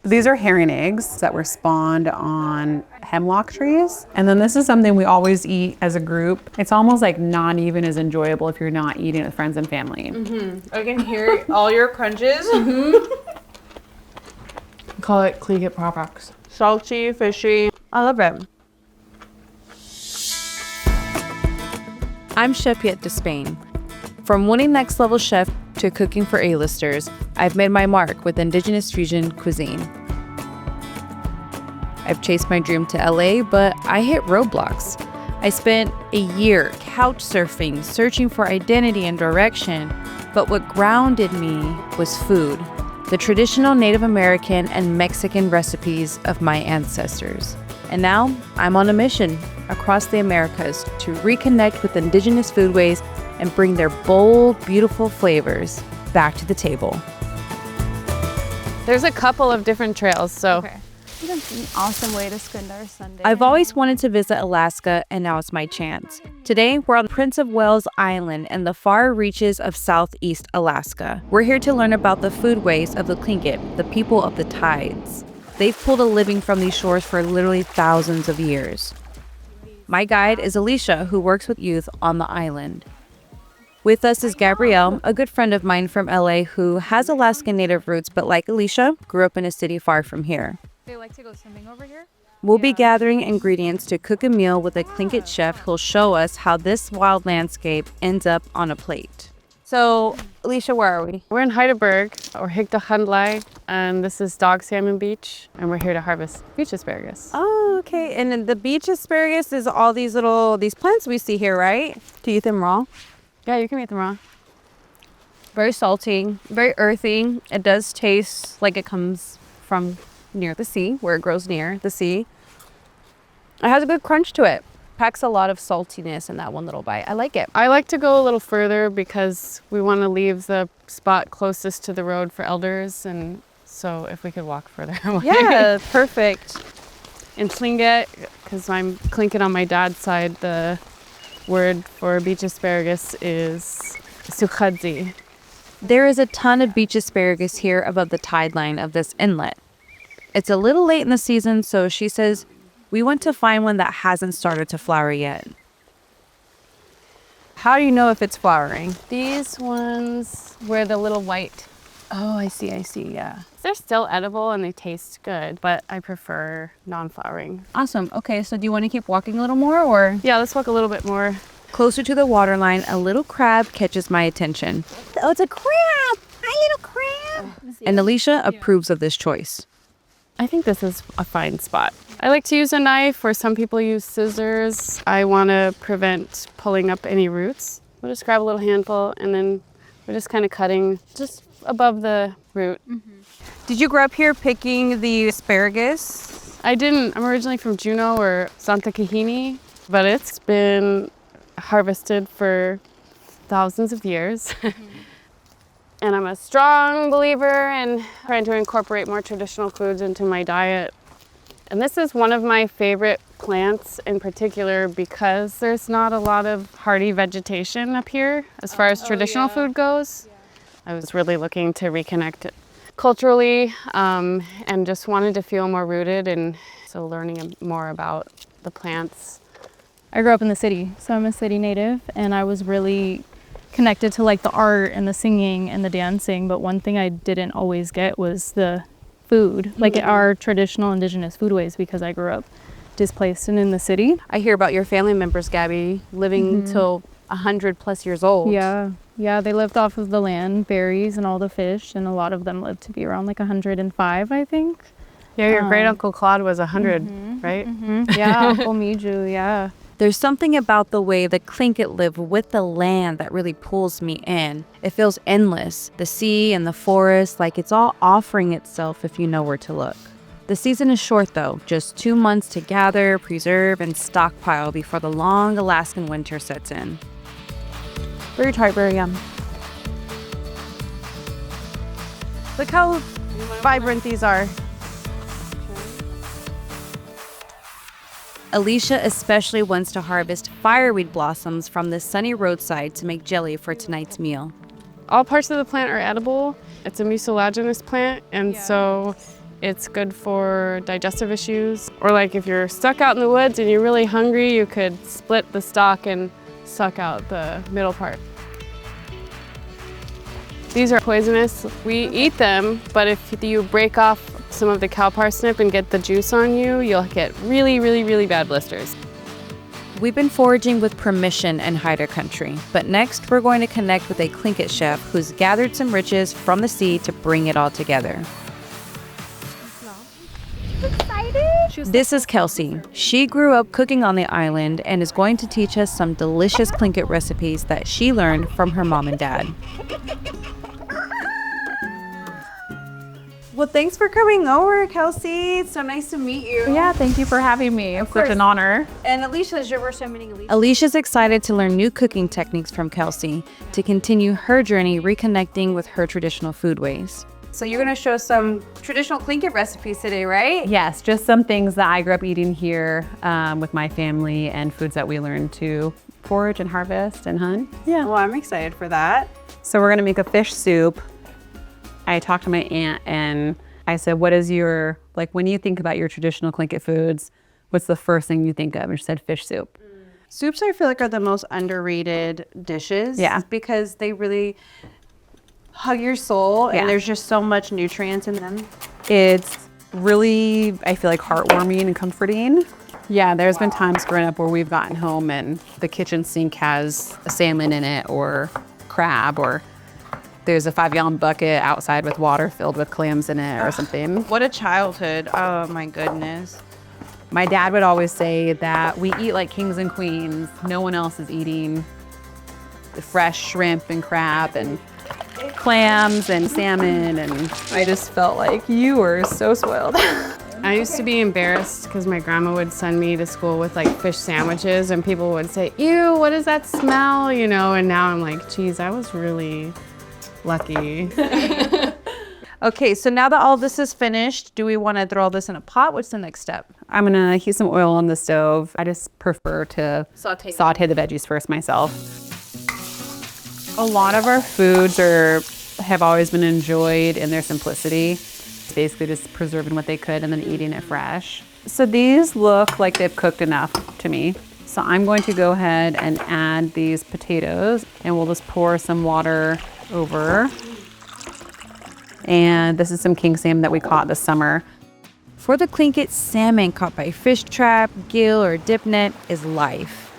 These are herring eggs that were spawned on hemlock trees. And then this is something we always eat as a group. It's almost like not even as enjoyable if you're not eating with friends and family. I can hear all your crunches. Call it Cleget products. Salty, fishy. I love it. I'm Chef Yet Despain. From winning Next Level Chef to cooking for A-listers, I've made my mark with Indigenous fusion cuisine. I've chased my dream to LA, but I hit roadblocks. I spent a year couch surfing, searching for identity and direction, but what grounded me was food, the traditional Native American and Mexican recipes of my ancestors. And now I'm on a mission across the Americas to reconnect with Indigenous foodways and bring their bold, beautiful flavors back to the table. There's a couple of different trails, so. Okay. That's an awesome way to spend our Sunday. I've always wanted to visit Alaska, and now it's my chance. Today, we're on Prince of Wales Island in the far reaches of southeast Alaska. We're here to learn about the foodways of the Tlingit, the people of the tides. They've pulled a living from these shores for literally thousands of years. My guide is Alicia, who works with youth on the island. With us is Gabrielle, a good friend of mine from LA who has Alaskan Native roots, but like Alicia, grew up in a city far from here. They like to go swimming over here? We'll be gathering ingredients to cook a meal with a Tlingit chef who'll show us how this wild landscape ends up on a plate. So, Alicia, where are we? We're in Heidelberg, or Higdechandlai, and this is Dog Salmon Beach, and we're here to harvest beach asparagus. Oh, okay. And then the beach asparagus is all these plants we see here, right? Do you eat them raw? Yeah, you can eat them raw. Very salty, very earthy. It does taste like it comes from near the sea, where it grows near the sea. It has a good crunch to it. Packs a lot of saltiness in that one little bite. I like it. I like to go a little further because we want to leave the spot closest to the road for elders, and so if we could walk further away. Yeah, perfect. In Tlingit, because I'm Tlingit on my dad's side, the word for beach asparagus is sukhadzi. There is a ton of beach asparagus here above the tide line of this inlet. It's a little late in the season, so she says we want to find one that hasn't started to flower yet. How do you know if it's flowering? These ones were the little white. Oh, I see, yeah. They're still edible and they taste good, but I prefer non-flowering. Awesome. Okay, so do you want to keep walking a little more, or? Yeah, let's walk a little bit more. Closer to the waterline, a little crab catches my attention. Oh, it's a crab! Hi, little crab! And Alicia approves of this choice. I think this is a fine spot. I like to use a knife, or some people use scissors. I want to prevent pulling up any roots. We'll just grab a little handful, and then we're just kind of cutting just above the root. Did you grow up here picking the asparagus? I didn't. I'm originally from Juneau or Santa Kahini, but it's been harvested for thousands of years. And I'm a strong believer in trying to incorporate more traditional foods into my diet. And this is one of my favorite plants in particular because there's not a lot of hardy vegetation up here as far as traditional food goes. I was really looking to reconnect culturally and just wanted to feel more rooted, and so learning more about the plants. I grew up in the city, so I'm a city native, and I was really connected to like the art and the singing and the dancing, but one thing I didn't always get was the food, like our traditional Indigenous foodways, because I grew up displaced and in the city. I hear about your family members, Gabby, living till 100+ years old. Yeah, they lived off of the land, berries and all the fish, and a lot of them lived to be around like 105, I think. Yeah, your great Uncle Claude was 100, right? Yeah, Uncle Miju, yeah. There's something about the way the Tlingit live with the land that really pulls me in. It feels endless. The sea and the forest, like it's all offering itself if you know where to look. The season is short though, just 2 months to gather, preserve, and stockpile before the long Alaskan winter sets in. Very tart, very yum. Look how vibrant these are. Alicia especially wants to harvest fireweed blossoms from the sunny roadside to make jelly for tonight's meal. All parts of the plant are edible. It's a mucilaginous plant, and so It's good for digestive issues. Or like if you're stuck out in the woods and you're really hungry, you could split the stalk and suck out the middle part. These are poisonous. We eat them, but if you break off some of the cow parsnip and get the juice on you, you'll get really, really, really bad blisters. We've been foraging with permission in Haida country, but next we're going to connect with a Tlingit chef who's gathered some riches from the sea to bring it all together. This is Kelsey. She grew up cooking on the island and is going to teach us some delicious Tlingit recipes that she learned from her mom and dad. Well, thanks for coming over, Kelsey. It's so nice to meet you. Yeah, thank you for having me. It's such an honor. And Alicia, is your first time meeting Alicia? Alicia's excited to learn new cooking techniques from Kelsey to continue her journey reconnecting with her traditional foodways. So you're gonna show some traditional Tlingit recipes today, right? Yes, just some things that I grew up eating here with my family and foods that we learned to forage and harvest and hunt. Yeah. Well, I'm excited for that. So we're gonna make a fish soup. I talked to my aunt and I said, what is your, like when you think about your traditional Tlingit foods, what's the first thing you think of? And she said fish soup. Soups, I feel like, are the most underrated dishes. Yeah. Because they really hug your soul Yeah. and there's just so much nutrients in them. It's really, I feel like heartwarming and comforting. Yeah, there's been times growing up where we've gotten home and the kitchen sink has a salmon in it or crab, or there's a 5-gallon bucket outside with water filled with clams in it or something. What a childhood. Oh my goodness. My dad would always say that we eat like kings and queens. No one else is eating the fresh shrimp and crab and clams and salmon, and I just felt like you were so spoiled. I used to be embarrassed because my grandma would send me to school with like fish sandwiches and people would say, ew, what does that smell? You know, and now I'm like, geez, I was really lucky. Okay, so now that all this is finished, do we want to throw all this in a pot? What's the next step? I'm gonna heat some oil on the stove. I just prefer to Saute. saute the veggies first myself. A lot of our foods have always been enjoyed in their simplicity. Basically just preserving what they could and then eating it fresh. So these look like they've cooked enough to me. So I'm going to go ahead and add these potatoes and we'll just pour some water over. And this is some king salmon that we caught this summer. For the Tlingit, salmon caught by fish trap, gill, or dip net is life.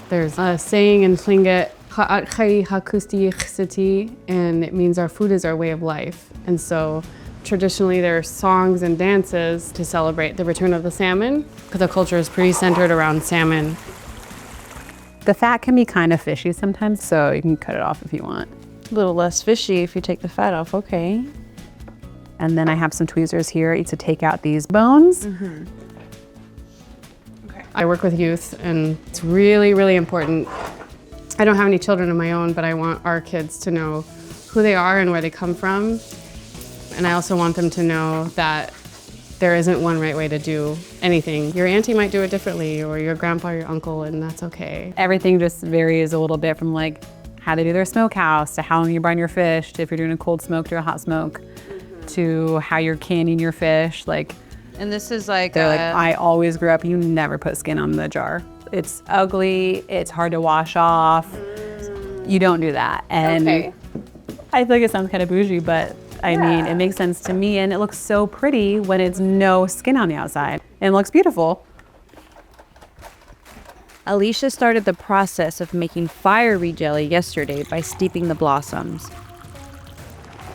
There's a saying in Tlingit, "Ha'at hakusti chsiti," and it means our food is our way of life. And so traditionally there are songs and dances to celebrate the return of the salmon, because the culture is pretty centered around salmon. The fat can be kind of fishy sometimes, so you can cut it off if you want. A little less fishy if you take the fat off, okay. And then I have some tweezers here to take out these bones. I work with youth and it's really, really important. I don't have any children of my own, but I want our kids to know who they are and where they come from. And I also want them to know that there isn't one right way to do anything. Your auntie might do it differently, or your grandpa, or your uncle, and that's okay. Everything just varies a little bit from like how they do their smokehouse to how long you brine your fish, to if you're doing a cold smoke to a hot smoke, to how you're canning your fish. Like And this is like, they're like, I always grew up, you never put skin on the jar. It's ugly, it's hard to wash off. You don't do that. And Okay. I feel like it sounds kind of bougie, but I mean, it makes sense to me, and it looks so pretty when it's no skin on the outside. And it looks beautiful. Alicia started the process of making fiery jelly yesterday by steeping the blossoms.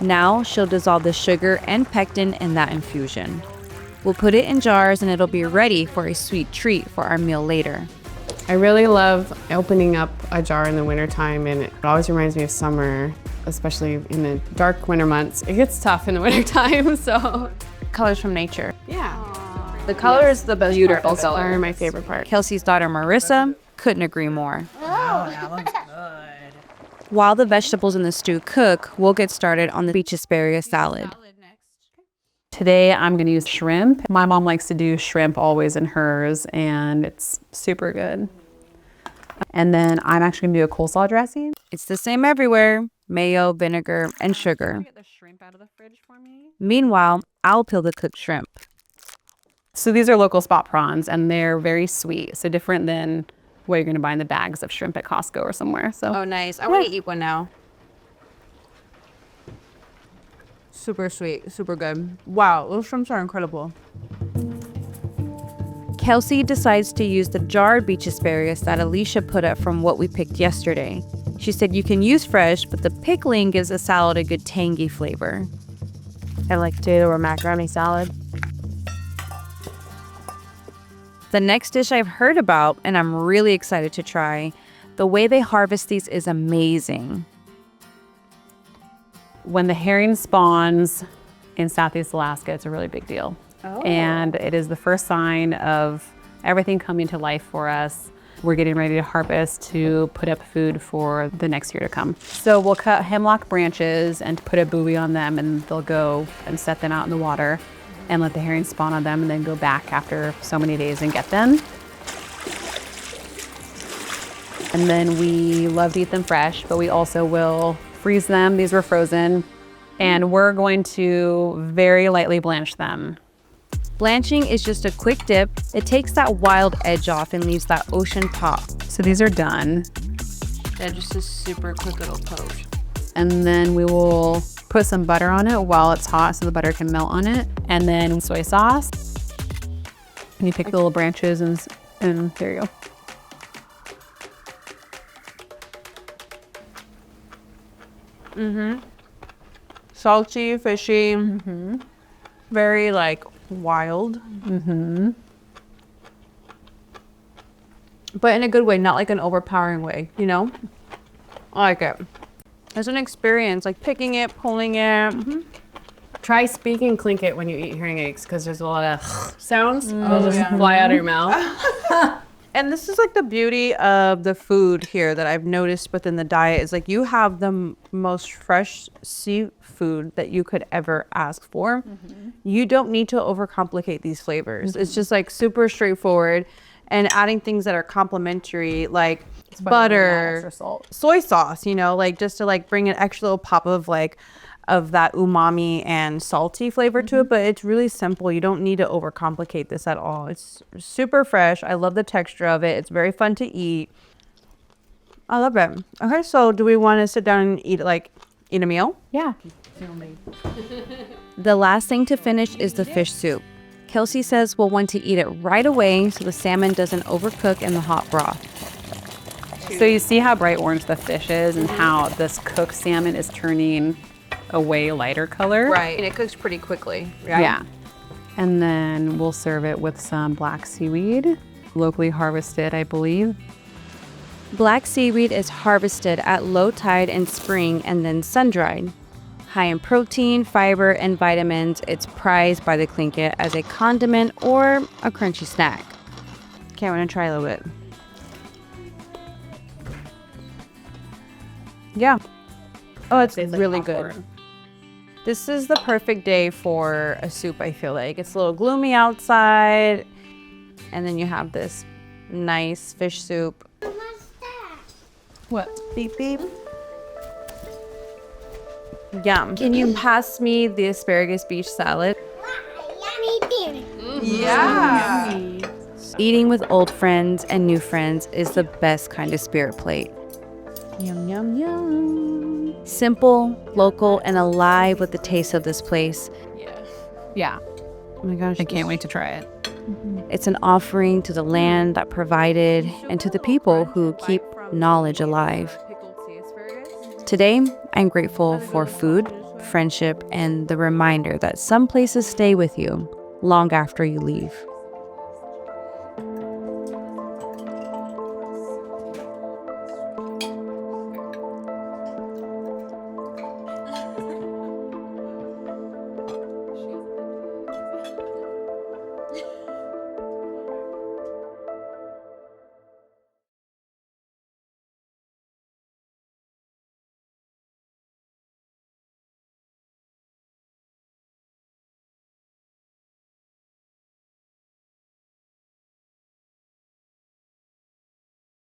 Now she'll dissolve the sugar and pectin in that infusion. We'll put it in jars and it'll be ready for a sweet treat for our meal later. I really love opening up a jar in the wintertime, and it always reminds me of summer, especially in the dark winter months. It gets tough in the wintertime, so. colors from nature. Yeah. The color is the best Beautiful part of the color, color. my favorite part. Kelsey's daughter Marissa couldn't agree more. Oh, that looks good. While the vegetables in the stew cook, we'll get started on the beach asparagus salad. Today I'm gonna use shrimp. My mom likes to do shrimp always in hers, and it's super good. And then I'm actually gonna do a coleslaw dressing. It's the same everywhere. mayo, vinegar, and sugar. Get the shrimp out of the fridge for me. Meanwhile, I'll peel the cooked shrimp. So these are local spot prawns, and they're very sweet. So different than what you're going to buy in the bags of shrimp at Costco or somewhere. So Oh, nice. I want to eat one now. Super sweet, super good. Wow, those shrimps are incredible. Kelsey decides to use the jarred beach asparagus that Alicia put up from what we picked yesterday. She said you can use fresh, but the pickling gives a salad a good tangy flavor. I like potato or macaroni salad. The next dish I've heard about, and I'm really excited to try, the way they harvest these is amazing. when the herring spawns in Southeast Alaska, it's a really big deal. And it is the first sign of everything coming to life for us. We're getting ready to harvest to put up food for the next year to come. So we'll cut hemlock branches and put a buoy on them, and they'll go and set them out in the water and let the herring spawn on them, and then go back after so many days and get them. And then we love to eat them fresh, but we also will freeze them. These were frozen, and we're going to very lightly blanch them. Blanching is just a quick dip. It takes that wild edge off and leaves that ocean pop. So these are done. Yeah, just a super quick little poach. And then we will put some butter on it while it's hot so the butter can melt on it. And then soy sauce. And you pick the little branches and there you go. Salty, fishy, very like wild. But in a good way, not like an overpowering way, you know? I like it. It's an experience, like picking it, pulling it. Try speaking Tlingit when you eat hearing aids, because there's a lot of sounds. They'll just fly out of your mouth. And this is like the beauty of the food here that I've noticed within the diet is like you have the most fresh seafood that you could ever ask for. You don't need to overcomplicate these flavors. It's just like super straightforward, and adding things that are complementary like butter, Extra salt. soy sauce, you know, like just to like bring an extra little pop of like of that umami and salty flavor to it, but it's really simple. You don't need to overcomplicate this at all. It's super fresh. I love the texture of it. It's very fun to eat. I love it. Okay, so do we want to sit down and eat a meal? Yeah. The last thing to finish is the fish soup. Kelsey says we'll want to eat it right away so the salmon doesn't overcook in the hot broth. So you see how bright orange the fish is and how this cooked salmon is turning a way lighter color. Right. And it cooks pretty quickly. Right? Yeah. And then we'll serve it with some black seaweed, locally harvested, I believe. Black seaweed is harvested at low tide in spring and then sun-dried. High in protein, fiber, and vitamins, it's prized by the Tlingit as a condiment or a crunchy snack. Okay, I'm going to try a little bit. Yeah. Oh, it's really good. This is the perfect day for a soup, I feel like. It's a little gloomy outside, and then you have this nice fish soup. What? Beep, beep. Yum. Can you pass me the asparagus beach salad? Yeah. Eating with old friends and new friends is the best kind of spirit plate. Yum, yum, yum. Simple, local, and alive with the taste of this place. Yeah. Oh my gosh. I can't wait to try it. It's an offering to the land that provided and to the people who keep knowledge alive. Today, I'm grateful for food, friendship, and the reminder that some places stay with you long after you leave.